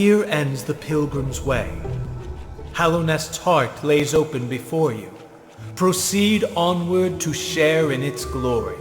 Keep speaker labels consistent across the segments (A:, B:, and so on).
A: Here ends the pilgrim's way. Hallownest's heart lays open before you. Proceed onward to share in its glory.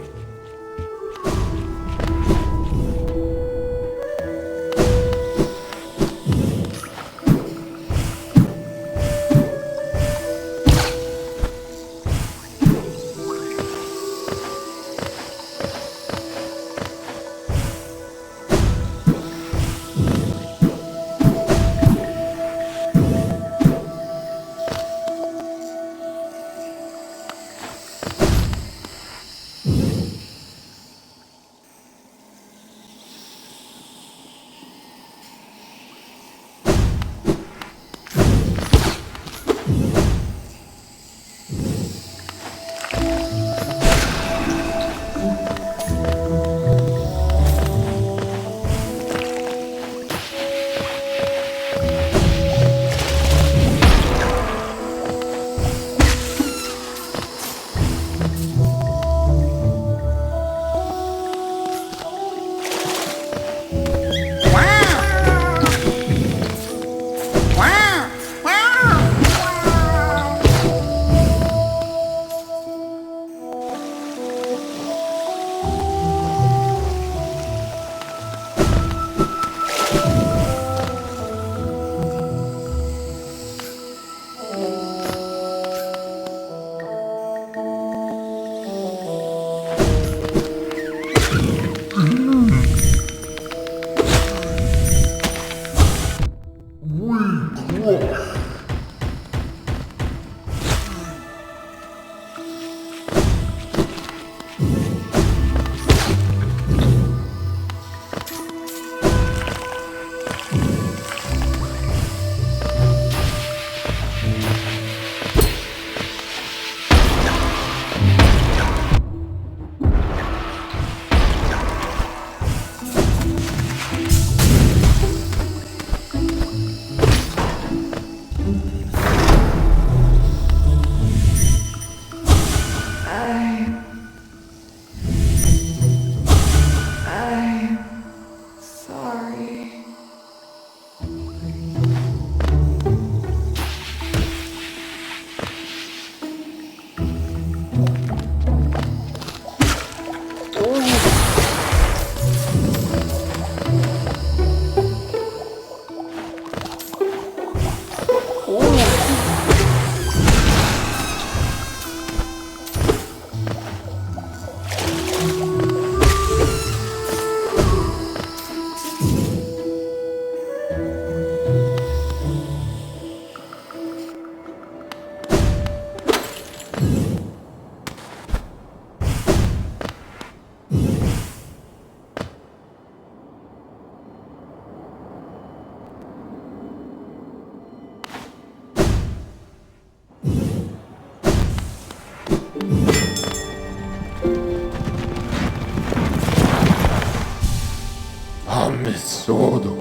B: Absurdo.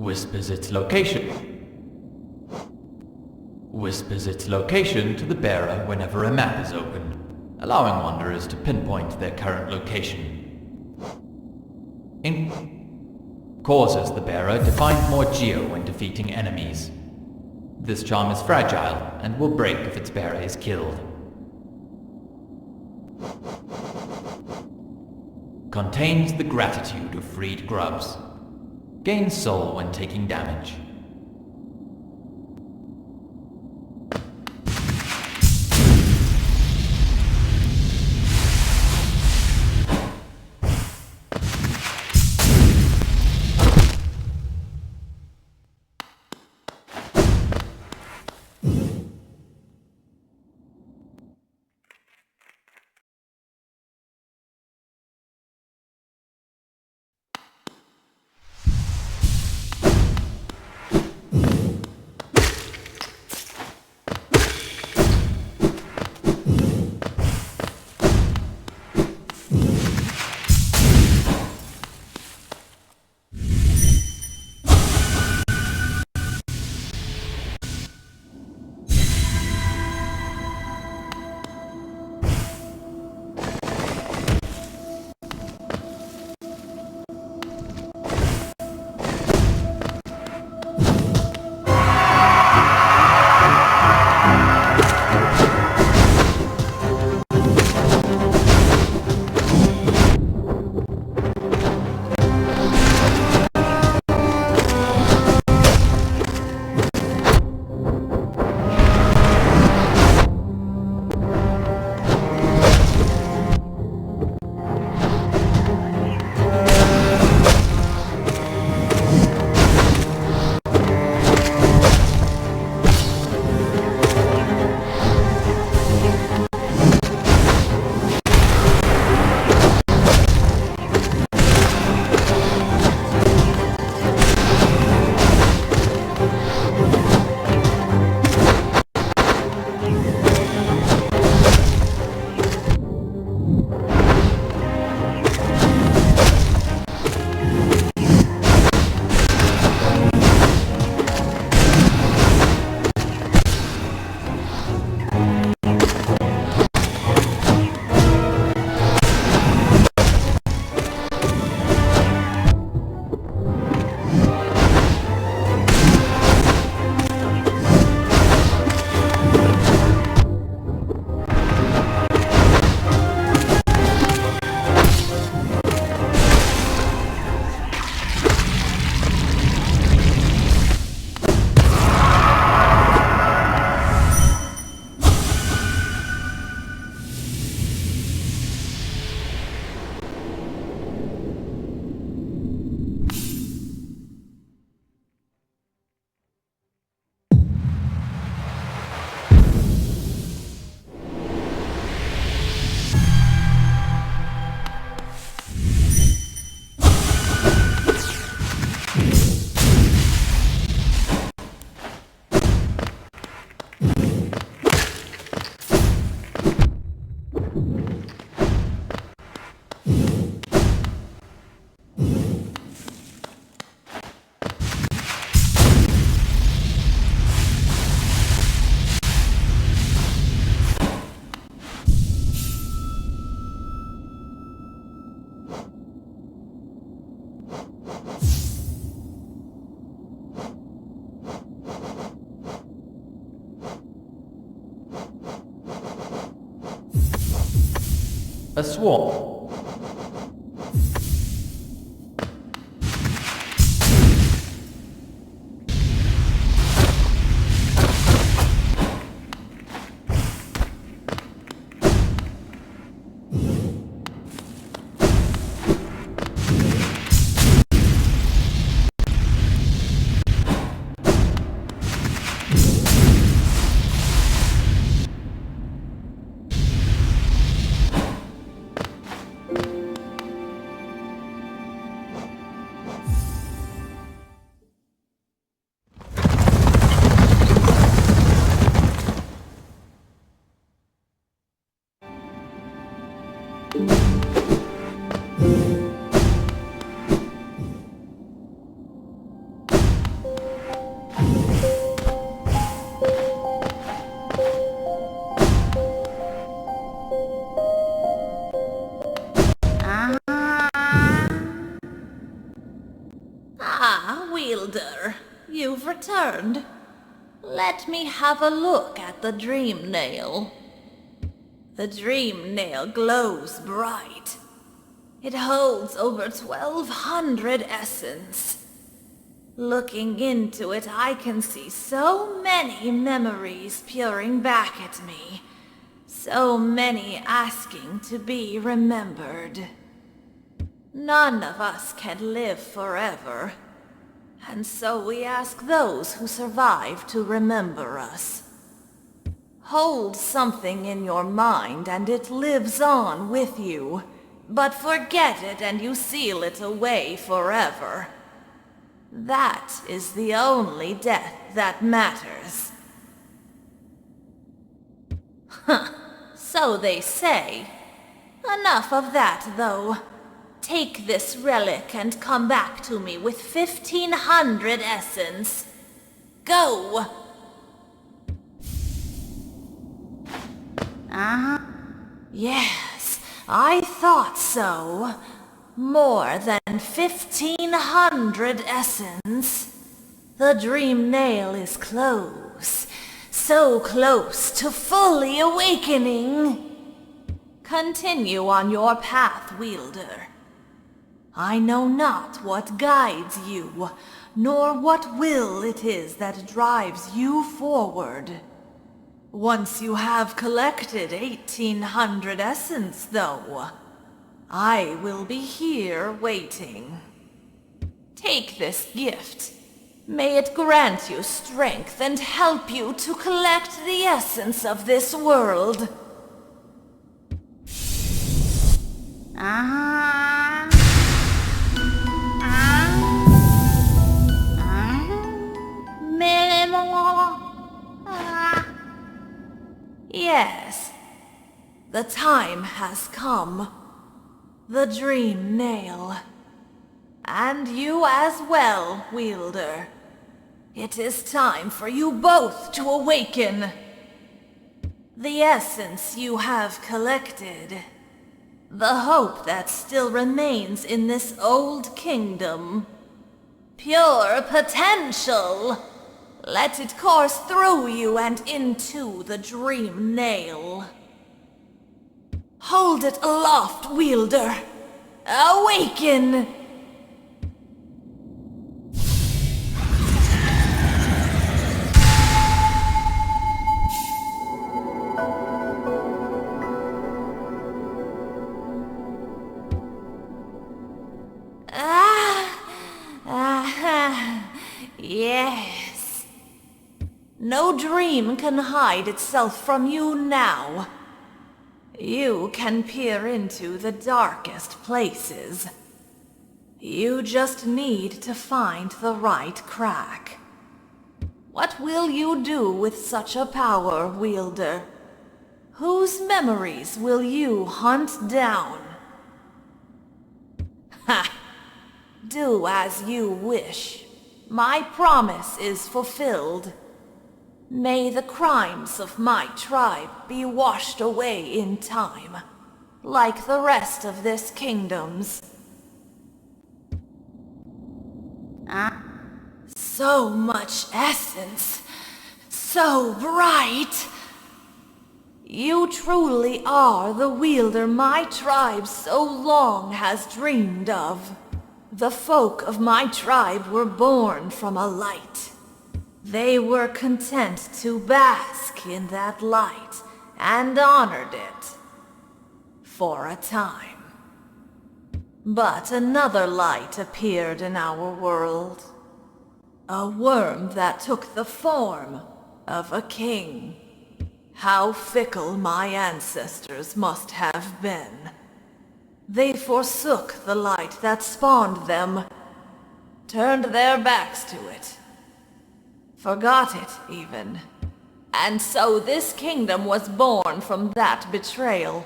C: Whispers its location. whispers its location to the bearer whenever a map is opened, allowing wanderers to pinpoint their current location. Causes the bearer to find more geo when defeating enemies. This charm is fragile and will break if its bearer is killed. Contains the gratitude of freed grubs. Gains soul when taking damage. A swarm.
D: returned. Let me have a look at the dream nail. The dream nail glows bright. It holds over 1,200 essence. Looking into it, I can see so many memories pouring back at me. So many asking to be remembered. None of us can live forever. And so we ask those who survive to remember us. Hold something in your mind and it lives on with you. But forget it and you seal it away forever. That is the only death that matters. Huh, so they say. Enough of that, though. Take this relic and come back to me with 1,500 essence. Go! Yes, I thought so. More than 1,500 essence. The dream nail is close. So close to fully awakening. Continue on your path, Wielder. I know not what guides you, nor what will it is that drives you forward. Once you have collected 1,800 essence, though, I will be here waiting. Take this gift. May it grant you strength and help you to collect the essence of this world. Yes, the time has come. The dream nail. And you as well, Wielder. It is time for you both to awaken. The essence you have collected. The hope that still remains in this old kingdom. Pure potential. Let it course through you and into the dream nail. Hold it aloft, Wielder. Awaken! Yes. No dream can hide itself from you now. You can peer into the darkest places. You just need to find the right crack. What will you do with such a power, Wielder? Whose memories will you hunt down? Ha! Do as you wish. My promise is fulfilled. May the crimes of my tribe be washed away in time, like the rest of this kingdom's. So much essence, so bright. You truly are the wielder my tribe so long has dreamed of. The folk of my tribe were born from a light. They were content to bask in that light and honored it for a time. But another light appeared in our world. A worm that took the form of a king. How fickle my ancestors must have been. They forsook the light that spawned them, turned their backs to it, forgot it even. And so this kingdom was born from that betrayal.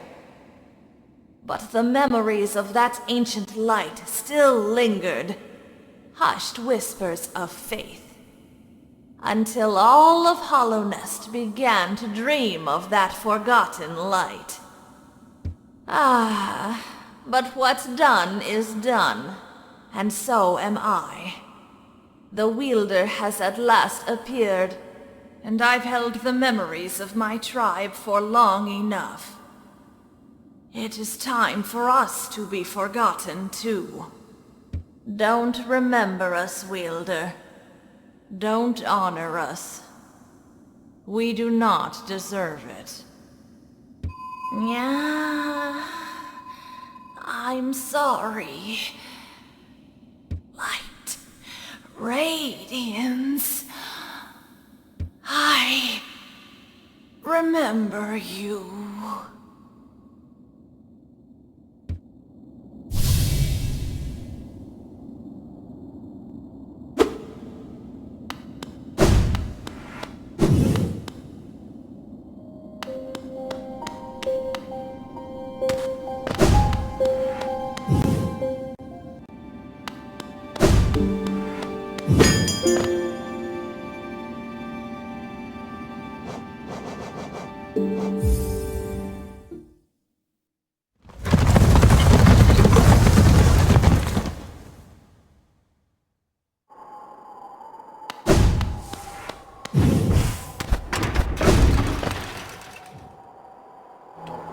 D: But the memories of that ancient light still lingered, hushed whispers of faith, until all of Hallownest began to dream of that forgotten light. But what's done is done, and so am I. The wielder has at last appeared, and I've held the memories of my tribe for long enough. It is time for us to be forgotten too. Don't remember us, wielder. Don't honor us. We do not deserve it. Yeah, I'm sorry. Light, radiance. I remember you.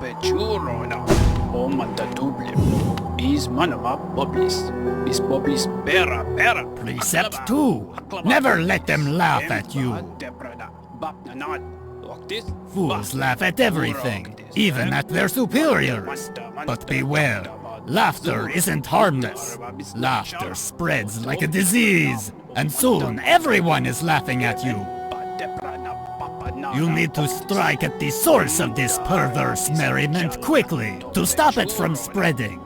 E: Pechurona, omanda duble. Is manama boblis. Is boblis bera.
F: Precept 2. Never let them laugh at you. Fools laugh at everything, even at their superiors. But beware, laughter isn't harmless. Laughter spreads like a disease, and soon everyone is laughing at you. You need to strike at the source of this perverse merriment quickly to stop it from spreading.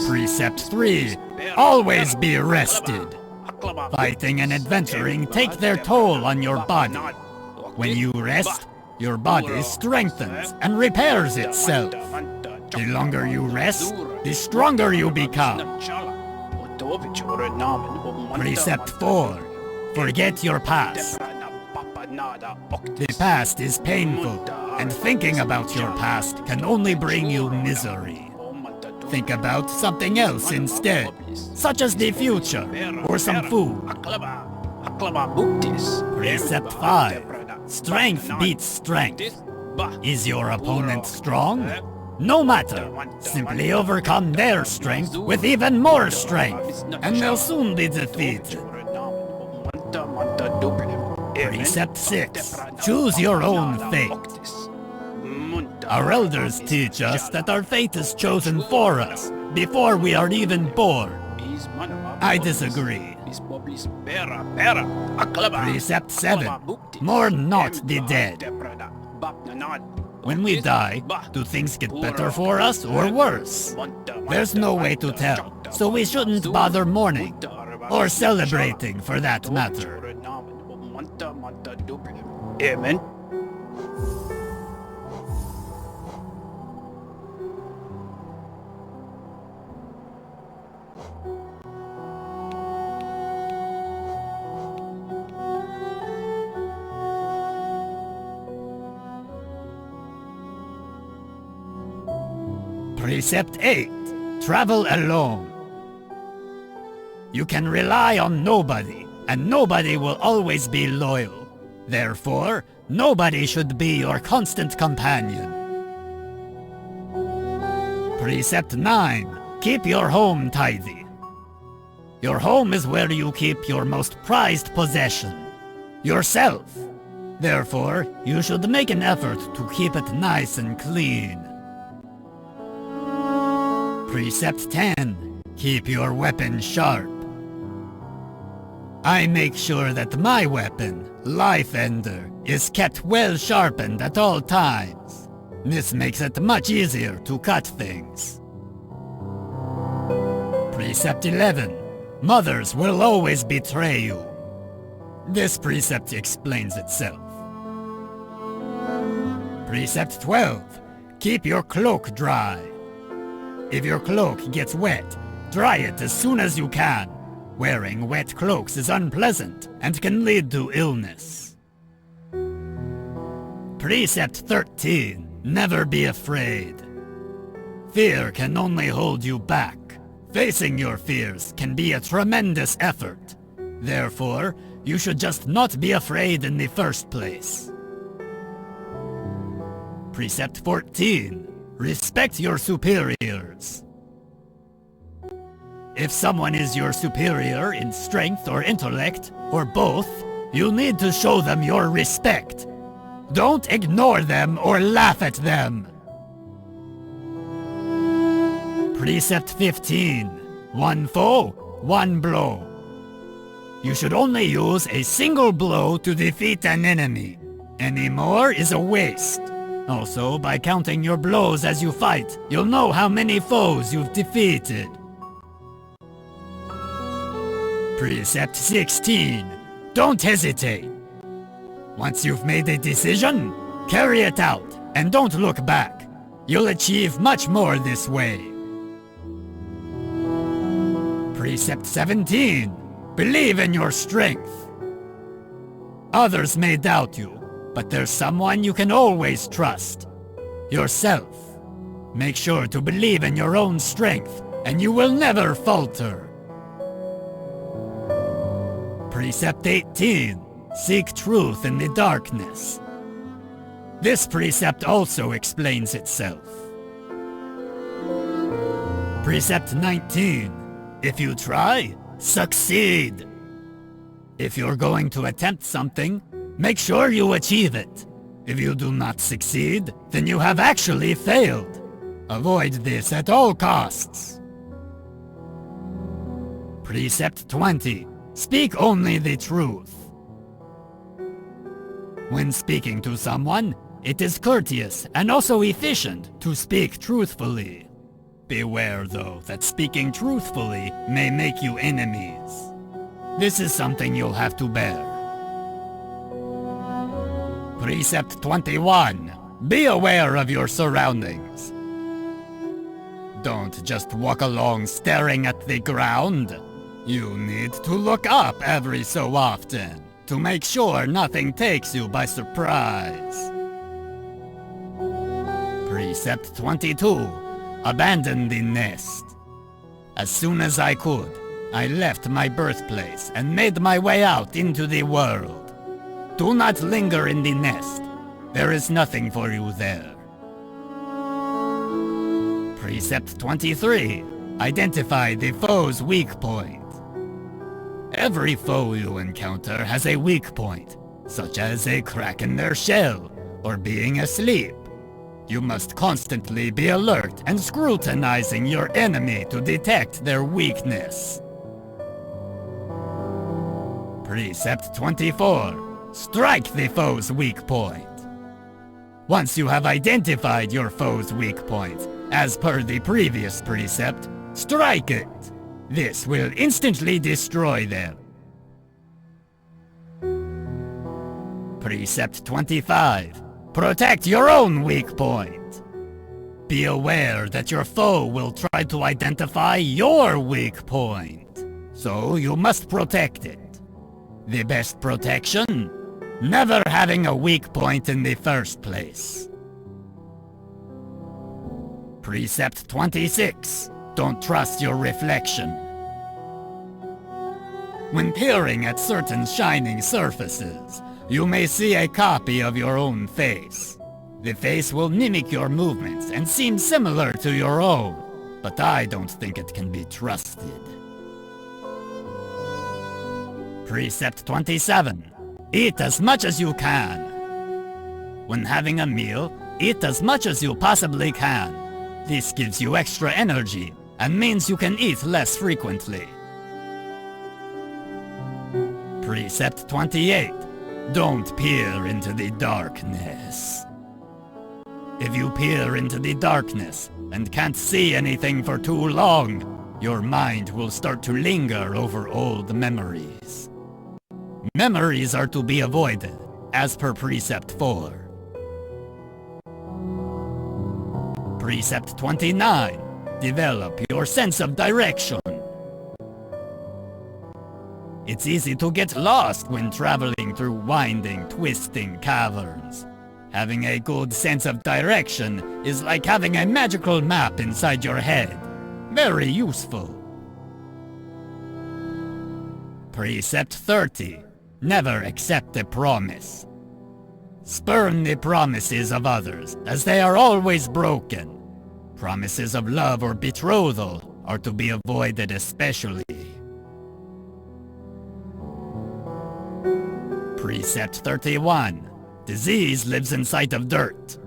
F: Precept 3. Always be rested. Fighting and adventuring take their toll on your body. When you rest, your body strengthens and repairs itself. The longer you rest, the stronger you become. Precept 4. Forget your past. The past is painful, and thinking about your past can only bring you misery. Think about something else instead, such as the future, or some food. Precept 5. Strength beats strength. Is your opponent strong? No matter. Simply overcome their strength with even more strength, and they'll soon be defeated. Precept 6. Choose your own fate. Our elders teach us that our fate is chosen for us, before we are even born. I disagree. Precept 7. Mourn not the dead. When we die, do things get better for us or worse? There's no way to tell, so we shouldn't bother mourning, or celebrating for that matter.
E: Amen.
F: Precept 8. Travel alone. You can rely on nobody, and nobody will always be loyal. Therefore, nobody should be your constant companion. Precept 9. Keep your home tidy. Your home is where you keep your most prized possession, yourself. Therefore, you should make an effort to keep it nice and clean. Precept 10. Keep your weapon sharp. I make sure that my weapon, Life Ender, is kept well sharpened at all times. This makes it much easier to cut things. Precept 11. Mothers will always betray you. This precept explains itself. Precept 12. Keep your cloak dry. If your cloak gets wet, dry it as soon as you can. Wearing wet cloaks is unpleasant and can lead to illness. Precept 13. Never be afraid. Fear can only hold you back. Facing your fears can be a tremendous effort. Therefore, you should just not be afraid in the first place. Precept 14. Respect your superiors. If someone is your superior in strength or intellect, or both, you need to show them your respect. Don't ignore them or laugh at them. Precept 15. One foe, one blow. You should only use a single blow to defeat an enemy. Any more is a waste. Also, by counting your blows as you fight, you'll know how many foes you've defeated. Precept 16. Don't hesitate. Once you've made a decision, carry it out and don't look back. You'll achieve much more this way. Precept 17. Believe in your strength. Others may doubt you, but there's someone you can always trust. Yourself. Make sure to believe in your own strength, and you will never falter. Precept 18. Seek truth in the darkness. This precept also explains itself. Precept 19. If you try, succeed. If you're going to attempt something, make sure you achieve it. If you do not succeed, then you have actually failed. Avoid this at all costs. Precept 20. Speak only the truth. When speaking to someone, it is courteous and also efficient to speak truthfully. Beware, though, that speaking truthfully may make you enemies. This is something you'll have to bear. Precept 21. Be aware of your surroundings. Don't just walk along staring at the ground. You need to look up every so often to make sure nothing takes you by surprise. Precept 22. Abandon the nest. As soon as I could, I left my birthplace and made my way out into the world. Do not linger in the nest. There is nothing for you there. Precept 23. Identify the foe's weak point. Every foe you encounter has a weak point, such as a crack in their shell or being asleep. You must constantly be alert and scrutinizing your enemy to detect their weakness. Precept 24. Strike the foe's weak point. Once you have identified your foe's weak point, as per the previous precept, strike it. This will instantly destroy them. Precept 25. Protect your own weak point. Be aware that your foe will try to identify your weak point, so you must protect it. The best protection? Never having a weak point in the first place. Precept 26. Don't trust your reflection. When peering at certain shining surfaces, you may see a copy of your own face. The face will mimic your movements and seem similar to your own, but I don't think it can be trusted. Precept 27. Eat as much as you can. When having a meal, eat as much as you possibly can. This gives you extra energy and means you can eat less frequently. Precept 28. Don't peer into the darkness. If you peer into the darkness and can't see anything for too long, your mind will start to linger over old memories. Memories are to be avoided, as per Precept 4. Precept 29. Develop your sense of direction. It's easy to get lost when traveling through winding, twisting caverns. Having a good sense of direction is like having a magical map inside your head. Very useful. Precept 30. Never accept a promise. Spurn the promises of others, as they are always broken. Promises of love or betrothal are to be avoided especially. Precept 31. Disease lives inside of dirt.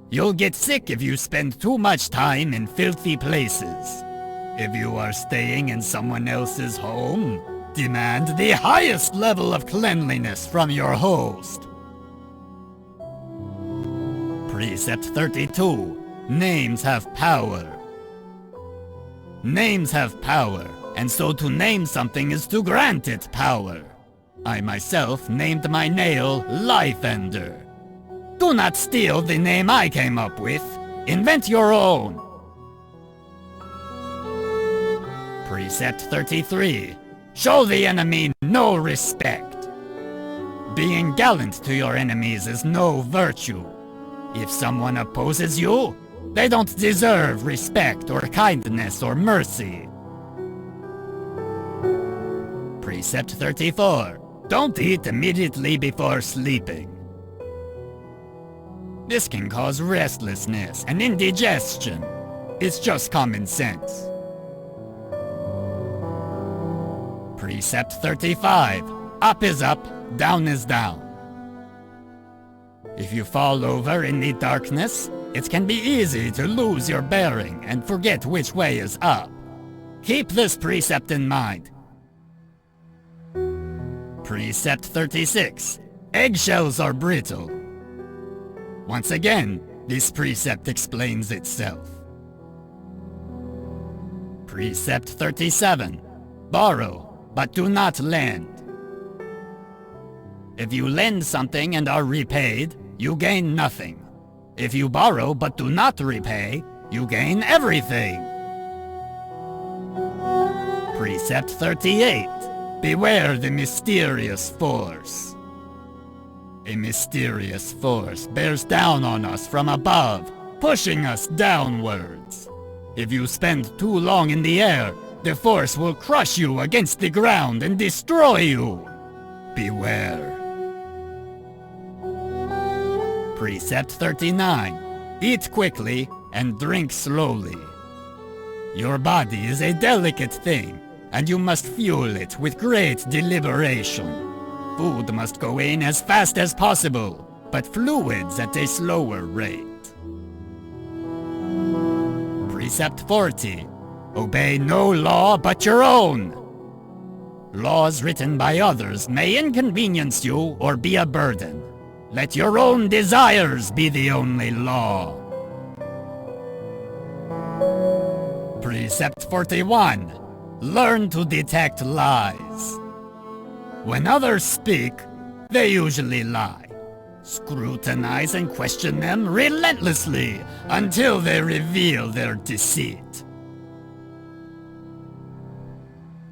F: You'll get sick if you spend too much time in filthy places. If you are staying in someone else's home, demand the highest level of cleanliness from your host. Precept 32. Names have power. Names have power, and so to name something is to grant it power. I myself named my nail Life Ender. Do not steal the name I came up with. Invent your own. Precept 33. Show the enemy no respect. Being gallant to your enemies is no virtue. If someone opposes you, they don't deserve respect or kindness or mercy. Precept 34. Don't eat immediately before sleeping. This can cause restlessness and indigestion. It's just common sense. Precept 35. Up is up, down is down. If you fall over in the darkness, it can be easy to lose your bearing and forget which way is up. Keep this precept in mind. Precept 36. Eggshells are brittle. Once again, this precept explains itself. Precept 37. Borrow, but do not lend. If you lend something and are repaid, you gain nothing. If you borrow but do not repay, you gain everything. Precept 38. Beware the mysterious force. A mysterious force bears down on us from above, pushing us downwards. If you spend too long in the air, the force will crush you against the ground and destroy you. Beware. Precept 39. Eat quickly and drink slowly. Your body is a delicate thing, and you must fuel it with great deliberation. Food must go in as fast as possible, but fluids at a slower rate. Precept 40. Obey no law but your own. Laws written by others may inconvenience you or be a burden. Let your own desires be the only law. Precept 41. Learn to detect lies. When others speak, they usually lie. Scrutinize and question them relentlessly until they reveal their deceit.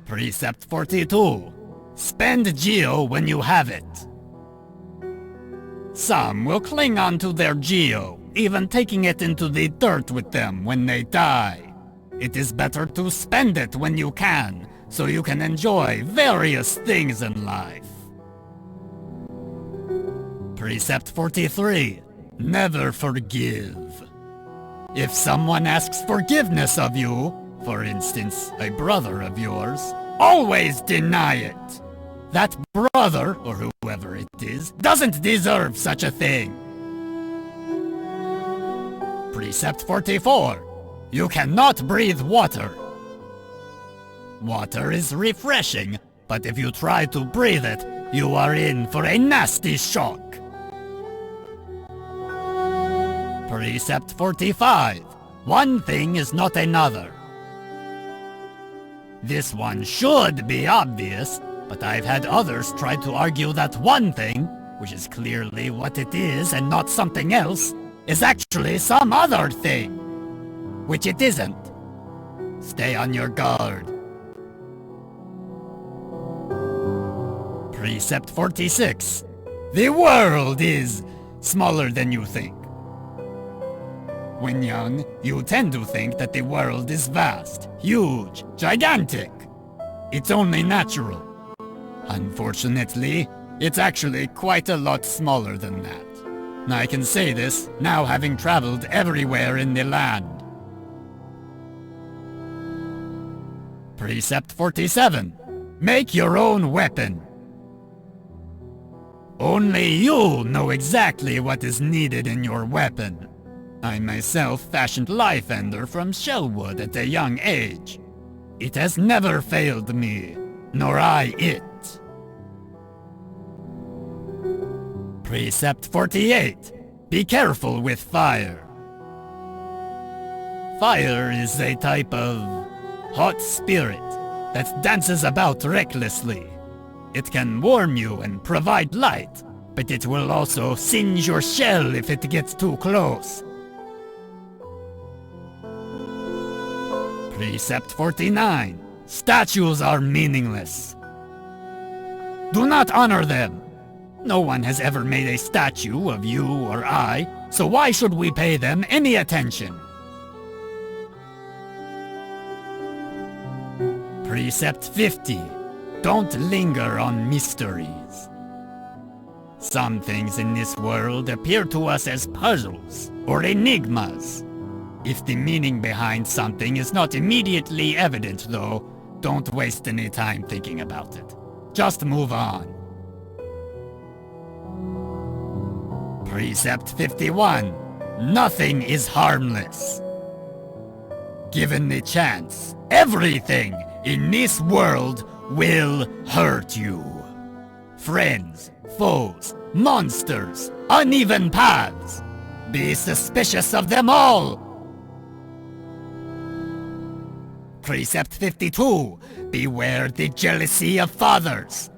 F: Precept 42. Spend Geo when you have it. Some will cling on to their Geo, even taking it into the dirt with them when they die. It is better to spend it when you can, so you can enjoy various things in life. Precept 43. Never forgive. If someone asks forgiveness of you, for instance, a brother of yours, always deny it. That brother, or whoever it is, doesn't deserve such a thing. Precept 44. You cannot breathe water. Water is refreshing, but if you try to breathe it, you are in for a nasty shock. Precept 45. One thing is not another. This one should be obvious, but I've had others try to argue that one thing, which is clearly what it is and not something else, is actually some other thing, which it isn't. Stay on your guard. Precept 46. The world is smaller than you think. When young, you tend to think that the world is vast, huge, gigantic. It's only natural. Unfortunately, it's actually quite a lot smaller than that. I can say this now having traveled everywhere in the land. Precept 47. Make your own weapon. Only you know exactly what is needed in your weapon. I myself fashioned Life Ender from shellwood at a young age. It has never failed me, nor I it. Precept 48. Be careful with fire. Fire is a type of hot spirit that dances about recklessly. It can warm you and provide light, but it will also singe your shell if it gets too close. Precept 49. Statues are meaningless. Do not honor them. No one has ever made a statue of you or I, so why should we pay them any attention? Precept 50. Don't linger on mysteries. Some things in this world appear to us as puzzles or enigmas. If the meaning behind something is not immediately evident, though, don't waste any time thinking about it. Just move on. Precept 51. Nothing is harmless. Given the chance, everything in this world will hurt you. Friends, foes, monsters, uneven paths. Be suspicious of them all. Precept 52. Beware the jealousy of fathers.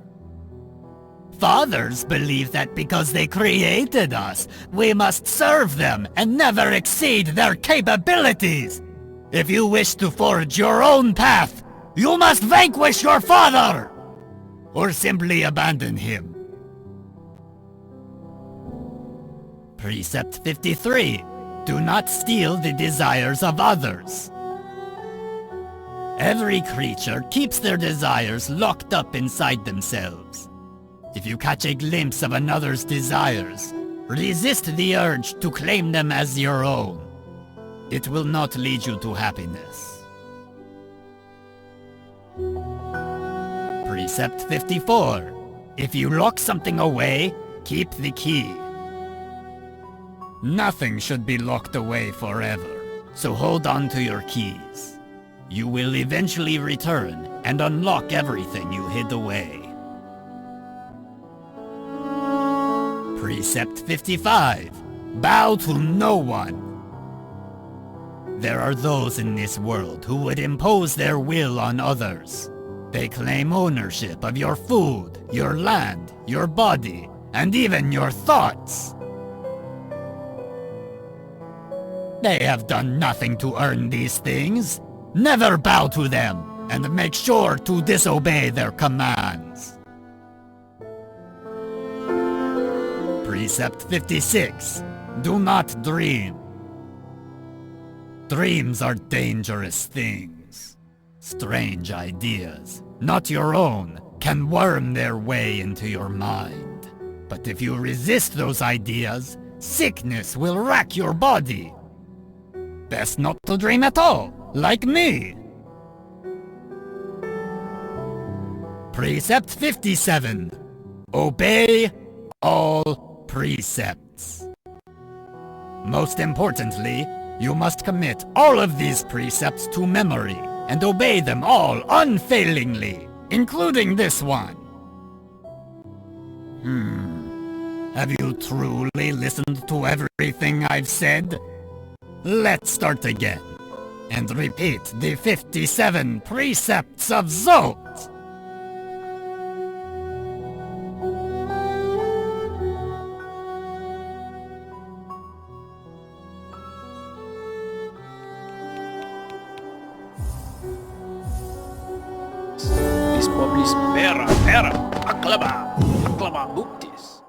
F: Fathers believe that because they created us, we must serve them and never exceed their capabilities. If you wish to forge your own path, you must vanquish your father! Or simply abandon him. Precept 53. Do not steal the desires of others. Every creature keeps their desires locked up inside themselves. If you catch a glimpse of another's desires, resist the urge to claim them as your own. It will not lead you to happiness. Precept 54. If you lock something away, keep the key. Nothing should be locked away forever, so hold on to your keys. You will eventually return and unlock everything you hid away. Precept 55. Bow to no one. There are those in this world who would impose their will on others. They claim ownership of your food, your land, your body, and even your thoughts. They have done nothing to earn these things. Never bow to them, and make sure to disobey their commands. Precept 56. Do not dream. Dreams are dangerous things. Strange ideas, not your own, can worm their way into your mind. But if you resist those ideas, sickness will rack your body. Best not to dream at all, like me. Precept 57. Obey all precepts. Most importantly, you must commit all of these precepts to memory and obey them all unfailingly, including this one. Have you truly listened to everything I've said? Let's start again and repeat the 57 precepts of Zote.
E: Is publis pera, aclama, buptis.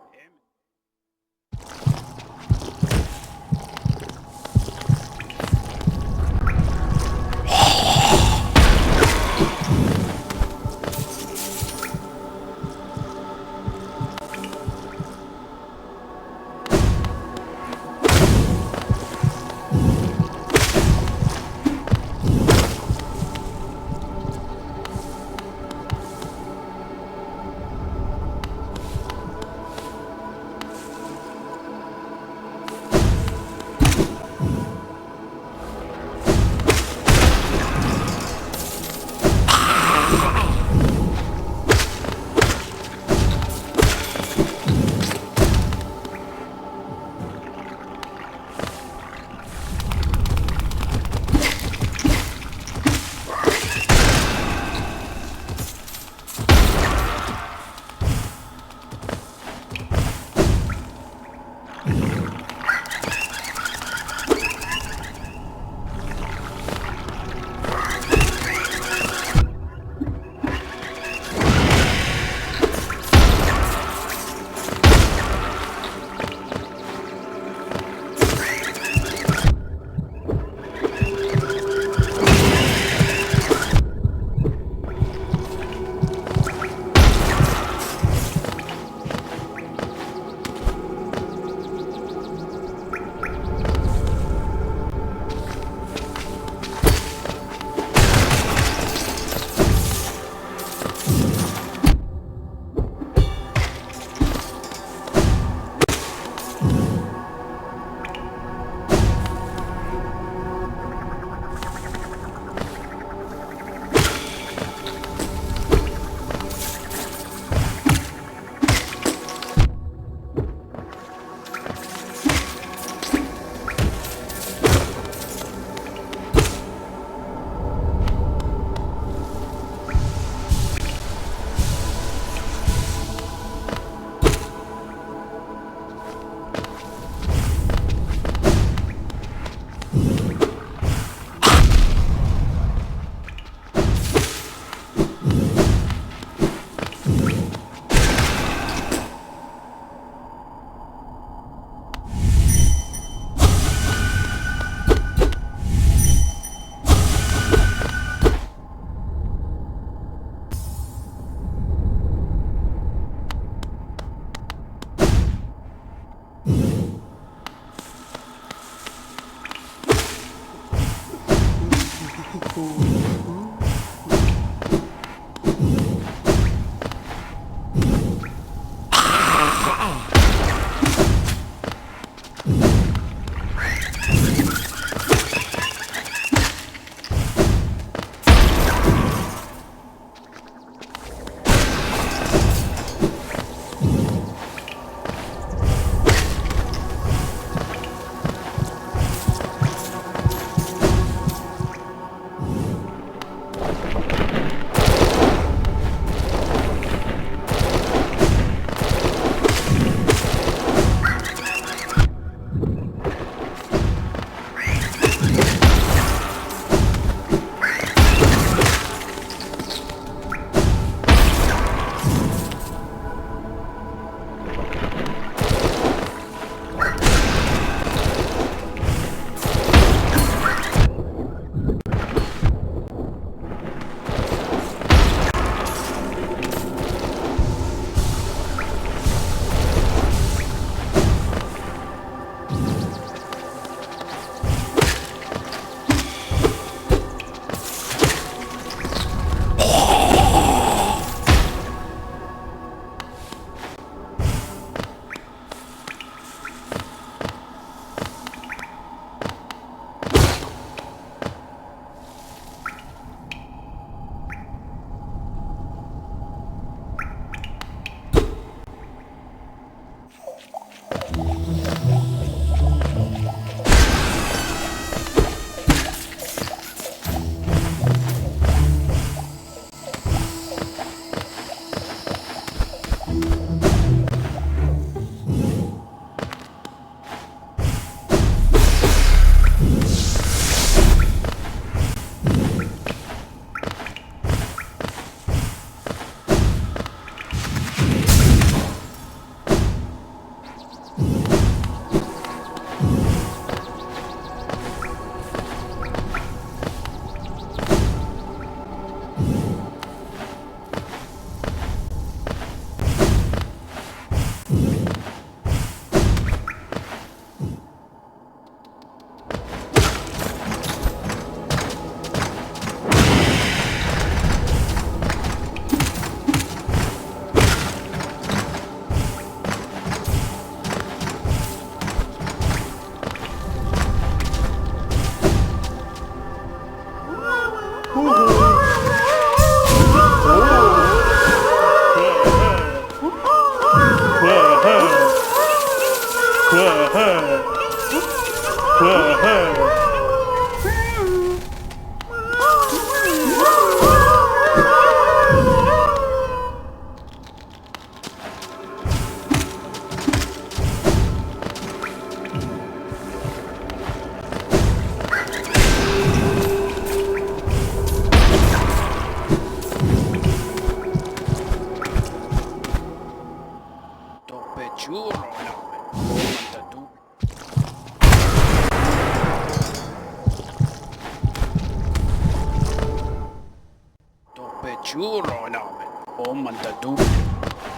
E: Churro namin. O mandadug.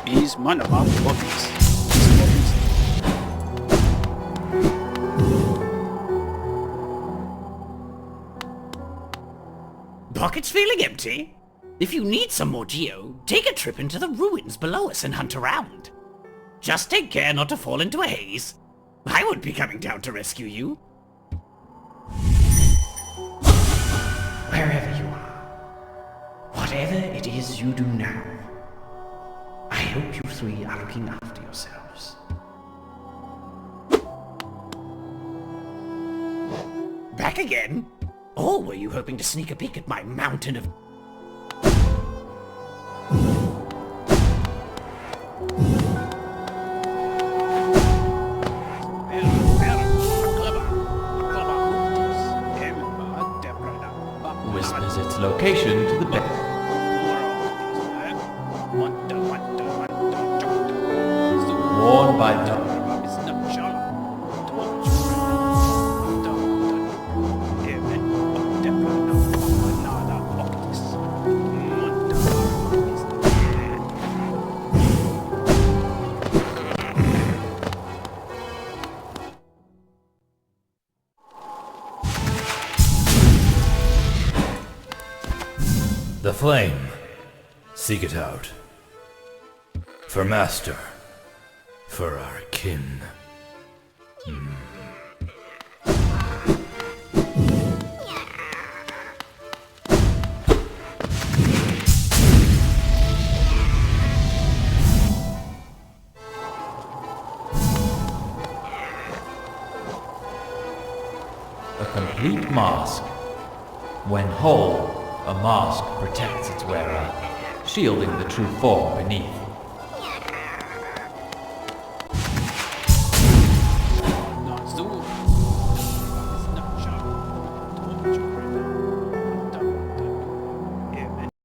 E: Is manama buggies.
G: Pockets feeling empty? If you need some more geo, take a trip into the ruins below us and hunt around. Just take care not to fall into a haze. I would be coming down to rescue you.
H: Wherever you are, whatever it is you do now, I hope you three are looking after yourselves.
G: Back again? Or were you hoping to sneak a peek at my mountain of...
C: Whispers its location to the bed. Warned by the...
B: The flame. Seek it out. For master. For our kin.
C: A complete mask. When whole, a mask protects its wearer, shielding the true form beneath.